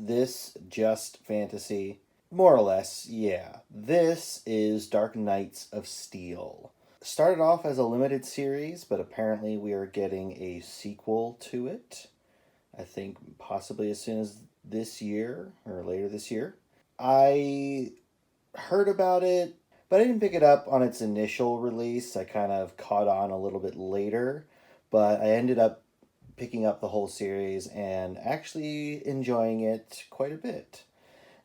this just fantasy? More or less, yeah. This is Dark Knights of Steel. Started off as a limited series, but apparently we are getting a sequel to it. I think possibly as soon as this year or later this year. I heard about it, but I didn't pick it up on its initial release. I kind of caught on a little bit later, but I ended up picking up the whole series and actually enjoying it quite a bit.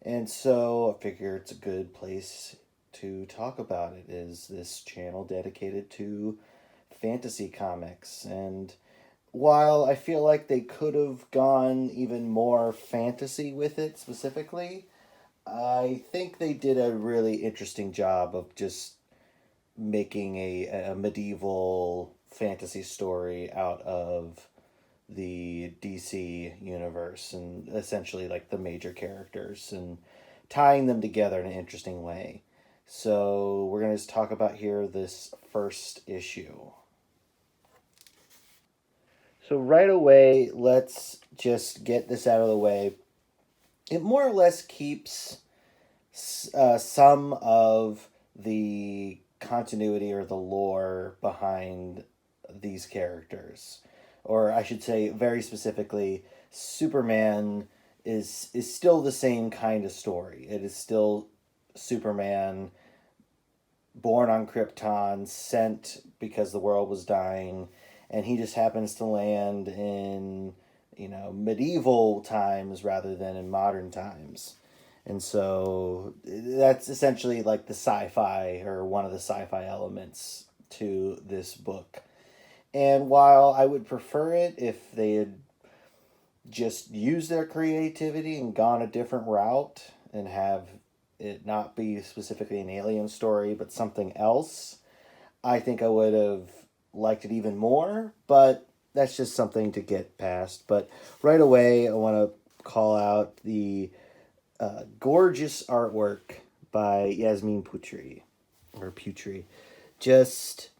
And so I figure it's a good place to talk about it. Is this channel dedicated to fantasy comics? And while I feel like they could have gone even more fantasy with it specifically, I think they did a really interesting job of just making a medieval fantasy story out of the DC universe and essentially like the major characters and tying them together in an interesting way. So we're going to just talk about here this first issue. So right away, let's just get this out of the way. It more or less keeps some of the continuity or the lore behind these characters. Or I should say, very specifically, Superman is still the same kind of story. It is still Superman, born on Krypton, sent because the world was dying, and he just happens to land in, medieval times rather than in modern times. And so that's essentially like the sci-fi, or one of the sci-fi elements to this book. And while I would prefer it if they had just used their creativity and gone a different route and have it not be specifically an alien story but something else, I think I would have liked it even more, but that's just something to get past. But right away, I want to call out the gorgeous artwork by Yasmine Putri, or Putri. Just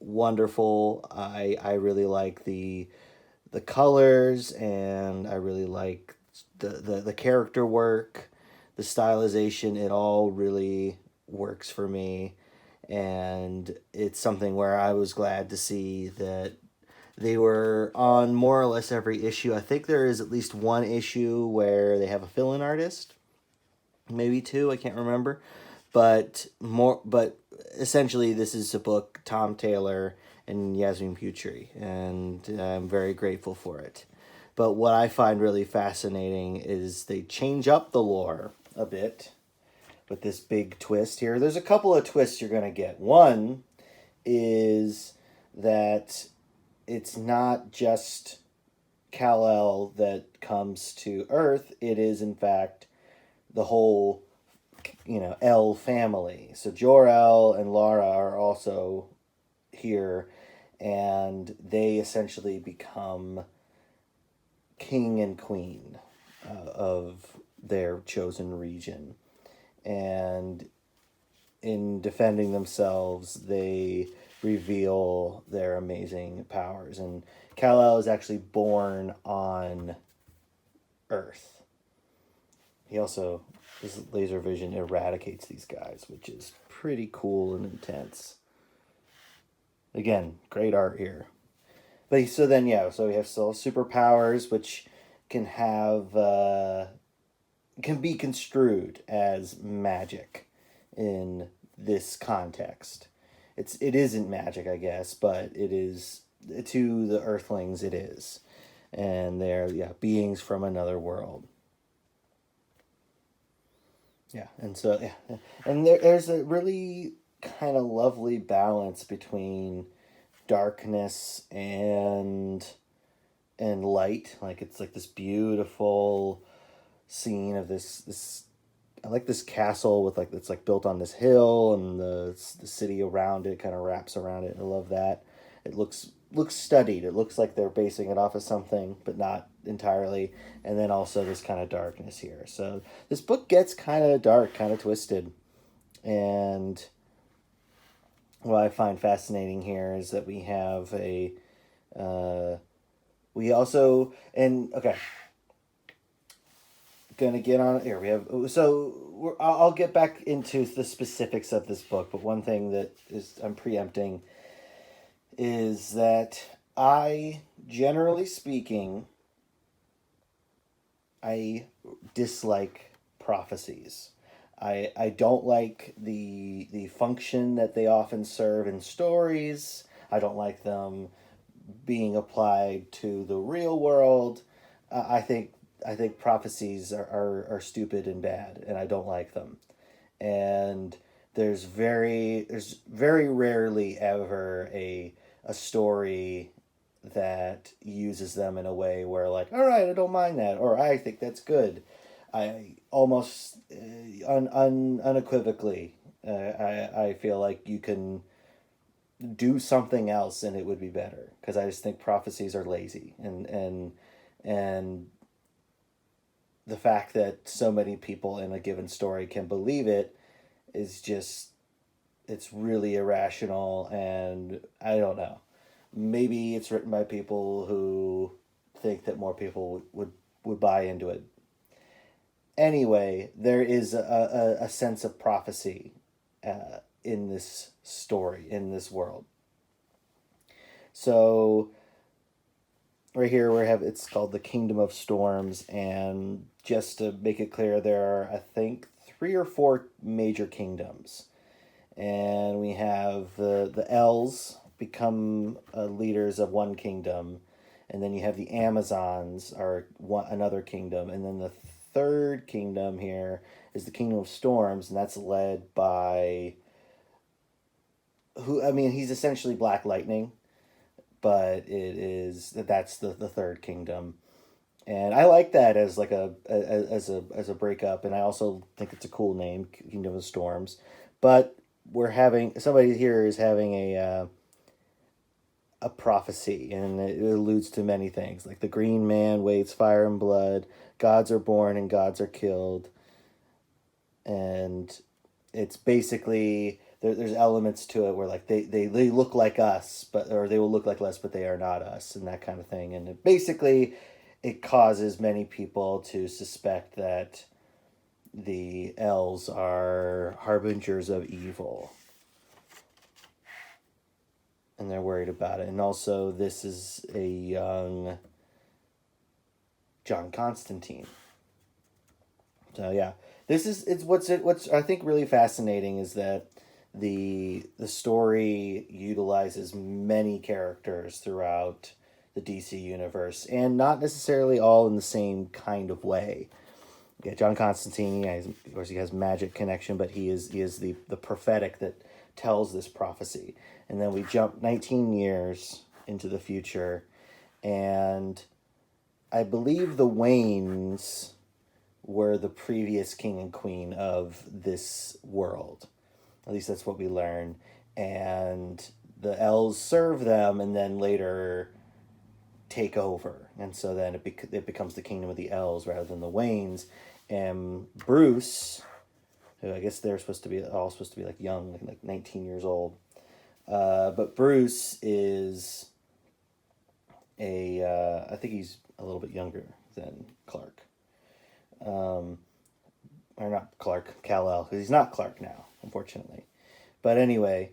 wonderful. I really like the colors, and I really like the character work, the stylization. It all really works for me, and it's something where I was glad to see that they were on more or less every issue. I think there is at least one issue where they have a fill-in artist, maybe two, I can't remember, but essentially this is a book, Tom Taylor and Yasmine Putri, and I'm very grateful for it. But what I find really fascinating is they change up the lore a bit with this big twist here. There's a couple of twists you're going to get. One is that it's not just Kal-El that comes to Earth. It is, in fact, the whole, El family. So Jor-El and Lara are also here, and they essentially become king and queen of their chosen region. And in defending themselves, they reveal their amazing powers. And Kal-El is actually born on Earth. He also, his laser vision eradicates these guys, which is pretty cool and intense. Again, great art here. But so we have still superpowers, which can have can be construed as magic in this context. It isn't magic, I guess, but it is, to the Earthlings it is. And they're beings from another world. And there's a really kind of lovely balance between darkness and light. Like, it's like this beautiful scene of this I like this castle with it's built on this hill, and the city around it kind of wraps around it. I love that. It looks studied. It looks like they're basing it off of something, but not entirely. And then also this kind of darkness here. So this book gets kind of dark, kind of twisted. And what I find fascinating here is that we have gonna get on here. We have I'll get back into the specifics of this book, but one thing that is I'm preempting is that I, generally speaking, I dislike prophecies. I don't like the function that they often serve in stories. I don't like them being applied to the real world. I think prophecies are stupid and bad, and I don't like them. And there's very rarely ever a story that uses them in a way where, like, all right, I don't mind that, or I think that's good. I almost unequivocally, I feel like you can do something else and it would be better, because I just think prophecies are lazy, and the fact that so many people in a given story can believe it is just, it's really irrational. And I don't know, maybe it's written by people who think that more people would buy into it. Anyway, there is a sense of prophecy in this story, in this world. So right here we have, it's called the Kingdom of Storms, and just to make it clear, there are, I think, 3 or 4 major kingdoms, and we have the elves become leaders of one kingdom, and then you have the Amazons are another kingdom, and then the third kingdom here is the Kingdom of Storms, and that's led by who, I mean, he's essentially Black Lightning, but that's the third kingdom. And I like that as like as a breakup, and I also think it's a cool name, Kingdom of Storms. But we're having, somebody here is having a prophecy, and it alludes to many things, like the green man waits fire and blood, gods are born and gods are killed, and it's basically there's elements to it where, like, they look like us, but, or they will look like us, but they are not us, and that kind of thing. And basically it causes many people to suspect that the elves are harbingers of evil, and they're worried about it. And also, this is a young John Constantine. So yeah, it's what's I think really fascinating is that the story utilizes many characters throughout the DC universe, and not necessarily all in the same kind of way. Yeah, John Constantine, yeah, of course, he has magic connection, but he is the prophetic that tells this prophecy. And then we jump 19 years into the future, and I believe the Waynes were the previous king and queen of this world. At least that's what we learn. And the elves serve them, and then later take over. And so then it becomes the kingdom of the elves rather than the Waynes. And Bruce, who I guess they're all supposed to be like young, like 19 years old. But Bruce is I think he's a little bit younger than Clark. Or not Clark, Kal-El, because he's not Clark now, unfortunately. But anyway,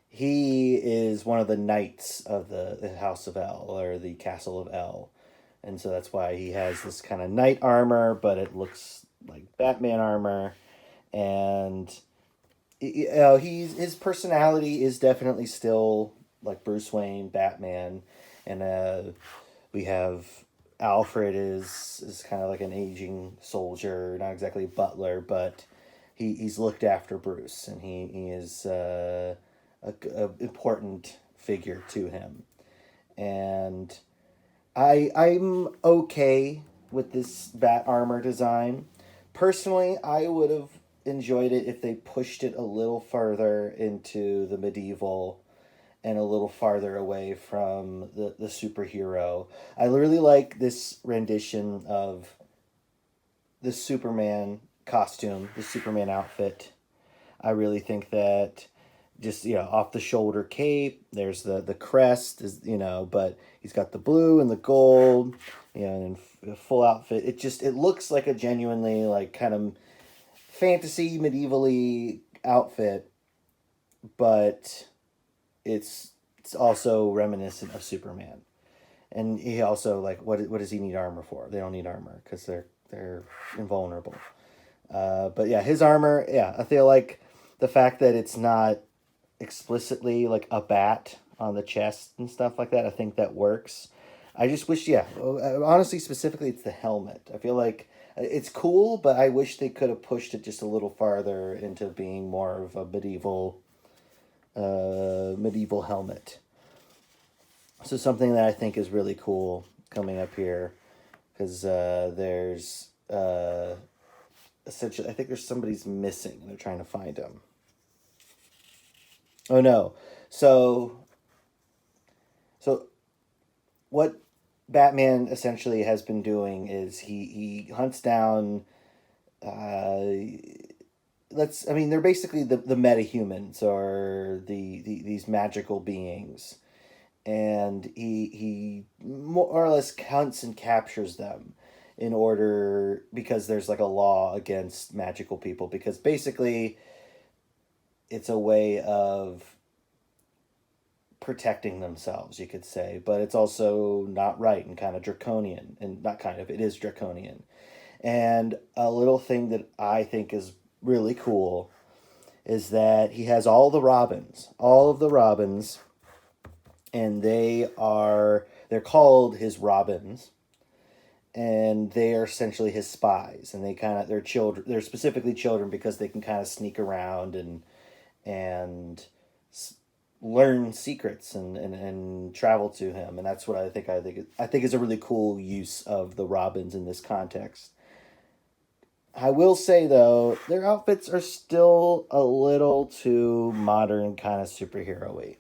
he is one of the knights of the House of El, or the Castle of El. And so that's why he has this kind of knight armor, but it looks like Batman armor. And his personality is definitely still like Bruce Wayne, Batman. And we have Alfred is kind of like an aging soldier, not exactly a butler, but he's looked after Bruce, and he is a important figure to him. And I'm okay with this bat armor design. Personally, I would have enjoyed it if they pushed it a little further into the medieval and a little farther away from the superhero. I really like this rendition of the Superman costume, the Superman outfit. I really think that just, off the shoulder cape. There's the crest, is, but he's got the blue and the gold, and full outfit. It looks like a genuinely like kind of fantasy medievally outfit, but it's also reminiscent of Superman. And he also, like, what does he need armor for? They don't need armor because they're invulnerable. But yeah, his armor. Yeah, I feel like the fact that it's not explicitly like a bat on the chest and stuff like that, I think that works. I just wish, yeah, honestly, specifically, it's the helmet. I feel like it's cool, but I wish they could have pushed it just a little farther into being more of a medieval helmet. So something that I think is really cool coming up here, because there's essentially, I think there's somebody's missing and they're trying to find him. Oh no. So what Batman essentially has been doing is he hunts down they're basically the metahumans, or these magical beings, and he more or less hunts and captures them in order, because there's like a law against magical people, because basically it's a way of protecting themselves, you could say, but it's also not right and kind of draconian, and not kind of, it is draconian. And a little thing that I think is really cool is that he has all of the robins, and they're called his robins, and they are essentially his spies, and they're children, they're specifically children because they can kind of sneak around and learn secrets and travel to him. And that's what I think is a really cool use of the robins in this context. I will say, though, their outfits are still a little too modern, kind of superhero-y.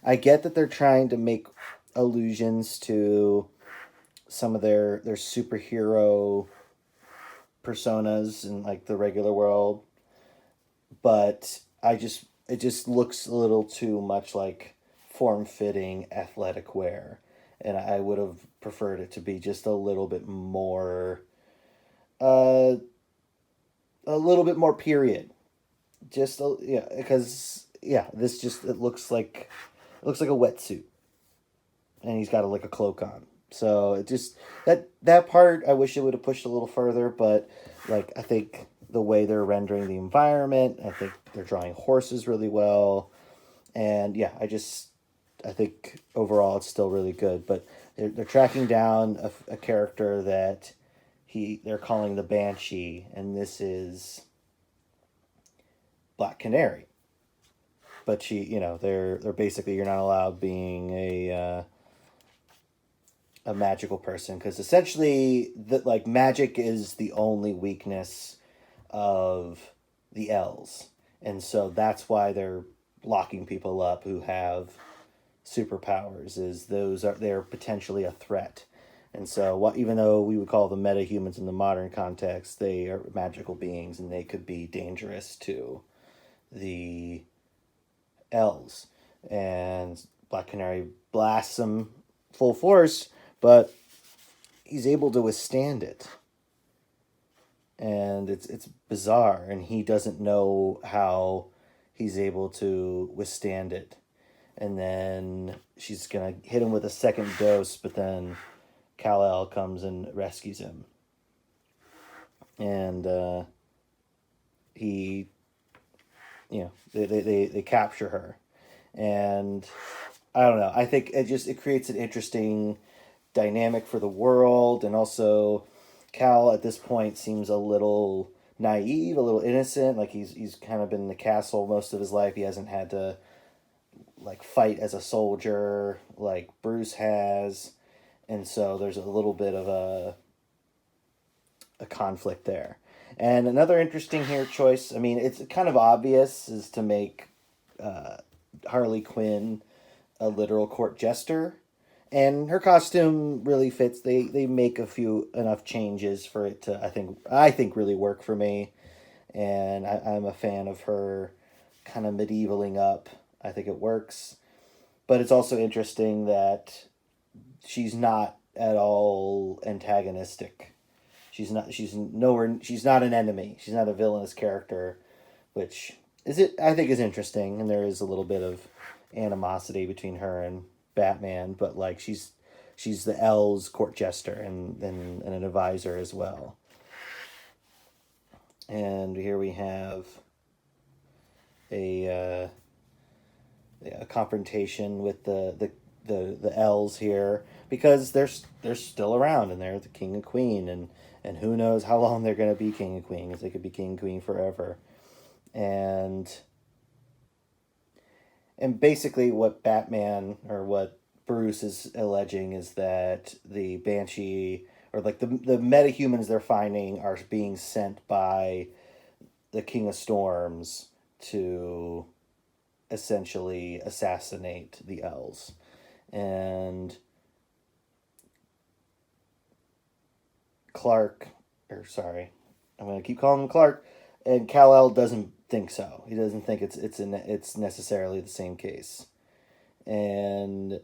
I get that they're trying to make allusions to some of their superhero personas in like the regular world, but it just looks a little too much like form-fitting athletic wear, and I would have preferred it to be just uh a little bit more period. Yeah, because yeah, this just it looks like a wetsuit, and he's got like a cloak on. So it just, that part I wish it would have pushed a little further, but like I think the way they're rendering the environment, I think they're drawing horses really well, and yeah, I think overall it's still really good. But they're tracking down a character that they're calling the Banshee, and this is Black Canary. But they're basically, you're not allowed being a magical person, because essentially like magic is the only weakness of the elves, and so that's why they're locking people up who have superpowers, is they're potentially a threat. And so even though we would call them metahumans in the modern context, they are magical beings, and they could be dangerous to the elves. And Black Canary blasts them full force, but he's able to withstand it. And it's bizarre, and he doesn't know how he's able to withstand it. And then she's gonna hit him with a second dose, but then Kal-El comes and rescues him. And he, they capture her. And I don't know, I think it creates an interesting dynamic for the world. And also Cal at this point seems a little naive, a little innocent, like he's kind of been in the castle most of his life. He hasn't had to like fight as a soldier like Bruce has, and so there's a little bit of a conflict there. And another interesting here choice, I mean, it's kind of obvious, is to make Harley Quinn a literal court jester, and her costume really fits. They make enough changes for it to, I think really work for me, and I'm a fan of her kind of medievaling up. I think it works. But it's also interesting that she's not at all antagonistic. She's nowhere, she's not an enemy. She's not a villainous character, which I think is interesting, and there is a little bit of animosity between her and Batman, but like she's the L's court jester and an advisor as well. And here we have a confrontation with the L's here, because they're still around, and they're the king and queen, and who knows how long they're going to be king and queen, because they could be king and queen forever. And basically what Batman, or what Bruce is alleging, is that the Banshee, or like the metahumans they're finding, are being sent by the King of Storms to essentially assassinate the L's. And Clark, or sorry, I'm going to keep calling him Clark, and Kal-El doesn't think so. He doesn't think it's necessarily the same case. And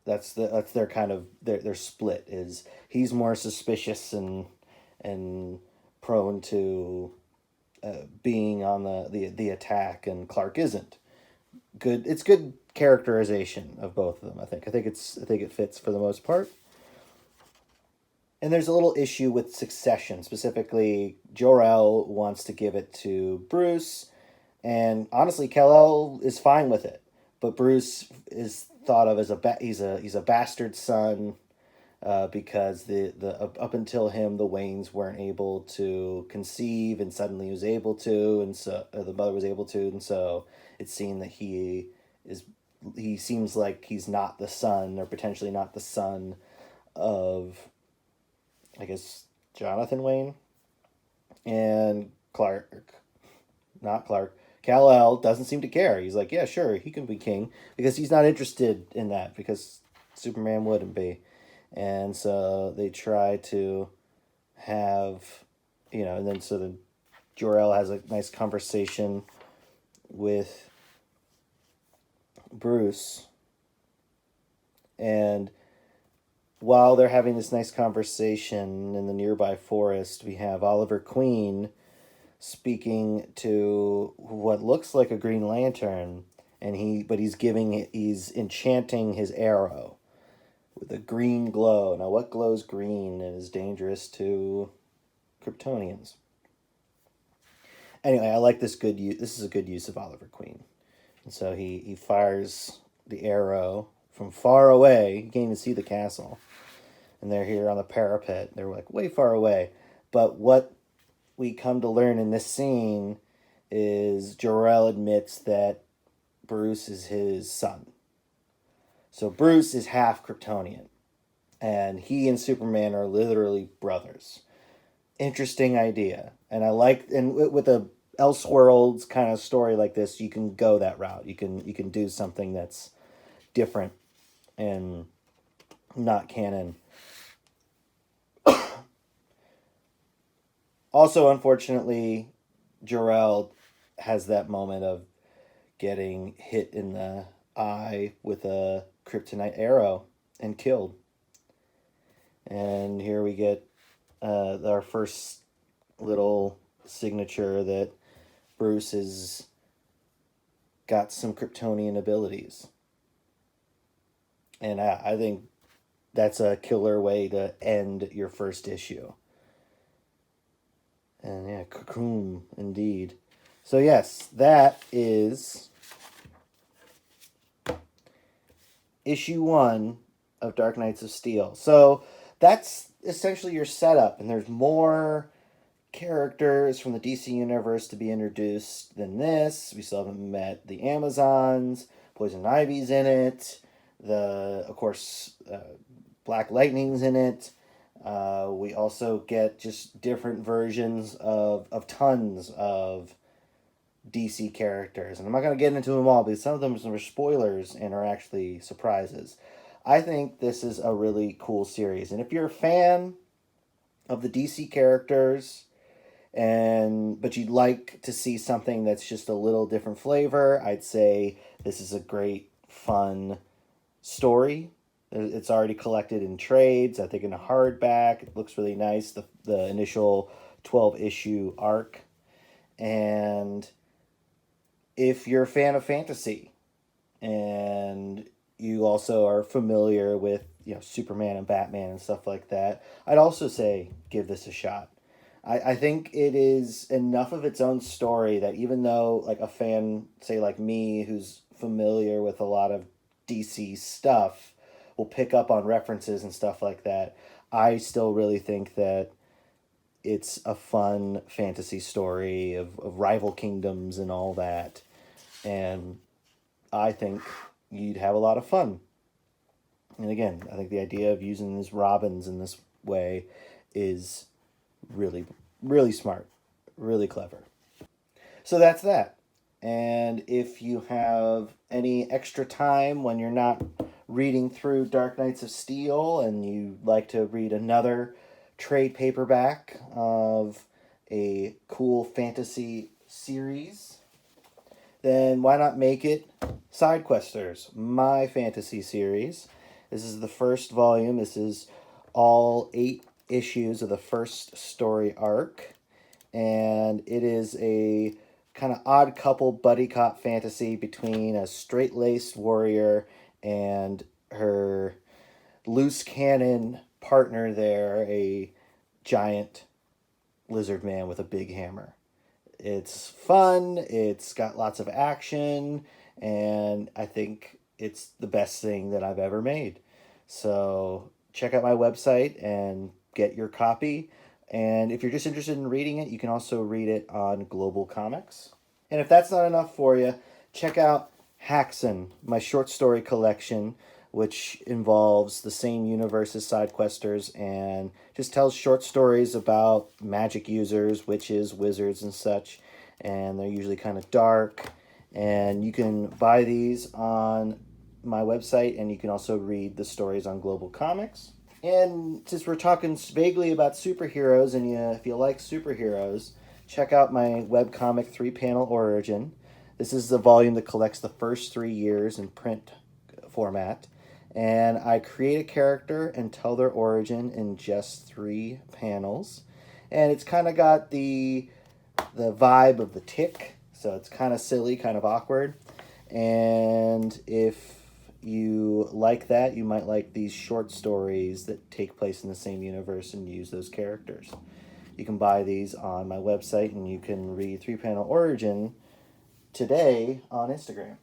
that's their kind of their split. Is he's more suspicious and prone to being on the attack, and Clark isn't. Good. It's good characterization of both of them. I think it fits for the most part. And there's a little issue with succession. Specifically, Jor-El wants to give it to Bruce, and honestly, Kal-El is fine with it. But Bruce is thought of as he's a bastard son, because the up until him, the Waynes weren't able to conceive, and suddenly he was able to, and so the mother was able to, and so it's seen that he seems like he's not the son, or potentially not the son of, I guess, Jonathan Wayne. And Kal-El doesn't seem to care. He's like, yeah, sure, he can be king, because he's not interested in that, because Superman wouldn't be. And so they try to have, and then Jor-El has a nice conversation with Bruce. And while they're having this nice conversation in the nearby forest, we have Oliver Queen speaking to what looks like a Green Lantern, and he's enchanting his arrow with a green glow. Now, what glows green and is dangerous to Kryptonians? Anyway, I like this This is a good use of Oliver Queen. And so he fires the arrow from far away. You can't even see the castle. And they're here on the parapet. They're like way far away. But what we come to learn in this scene is Jor-El admits that Bruce is his son. So Bruce is half Kryptonian. And he and Superman are literally brothers. Interesting idea. And with a elseworlds kind of story like this, you can go that route. You can do something that's different and not canon. Also, unfortunately, Jor-El has that moment of getting hit in the eye with a kryptonite arrow and killed. And here we get our first little signature that Bruce has got some Kryptonian abilities. And I think that's a killer way to end your first issue. And yeah, cocoon, indeed. So yes, that is issue 1 of Dark Knights of Steel. So that's essentially your setup, and there's more characters from the DC universe to be introduced than this. We still haven't met the Amazons. Poison Ivy's in it. Of course, Black Lightning's in it. We also get just different versions of tons of DC characters. And I'm not going to get into them all, because some of them are spoilers and are actually surprises. I think this is a really cool series. And if you're a fan of the DC characters but you'd like to see something that's just a little different flavor, I'd say this is a great, fun story. It's already collected in trades, I think in a hardback. It looks really nice, the initial 12 issue arc. And if you're a fan of fantasy and you also are familiar with, Superman and Batman and stuff like that, I'd also say give this a shot. I think it is enough of its own story that even though like a fan, say like me, who's familiar with a lot of DC stuff, will pick up on references and stuff like that, I still really think that it's a fun fantasy story of rival kingdoms and all that. And I think you'd have a lot of fun. And again, I think the idea of using these robins in this way is really, really smart, really clever. So that's that. And if you have any extra time when you're not reading through Dark Knights of Steel and you like to read another trade paperback of a cool fantasy series, then why not make it Sidequesters, my fantasy series. This is the first volume. This is all 8 issues of the first story arc. And it is a kind of odd couple buddy cop fantasy between a straight-laced warrior and her loose cannon partner there, a giant lizard man with a big hammer. It's fun, it's got lots of action, and I think it's the best thing that I've ever made. So check out my website and get your copy. And if you're just interested in reading it, you can also read it on Global Comics. And if that's not enough for you, check out Haxan, my short story collection, which involves the same universe as Sidequesters and just tells short stories about magic users, witches, wizards, and such. And they're usually kind of dark. And you can buy these on my website, and you can also read the stories on Global Comics. And since we're talking vaguely about superheroes, and if you like superheroes, check out my webcomic 3-panel Origin. This is the volume that collects the first 3 years in print format. And I create a character and tell their origin in just 3 panels. And it's kind of got the vibe of the Tick, so it's kind of silly, kind of awkward. And if you like that, you might like these short stories that take place in the same universe and use those characters. You can buy these on my website, and you can read 3-panel Origin today on Instagram.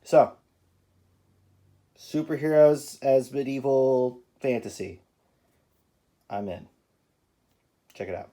So, superheroes as medieval fantasy. I'm in. Check it out.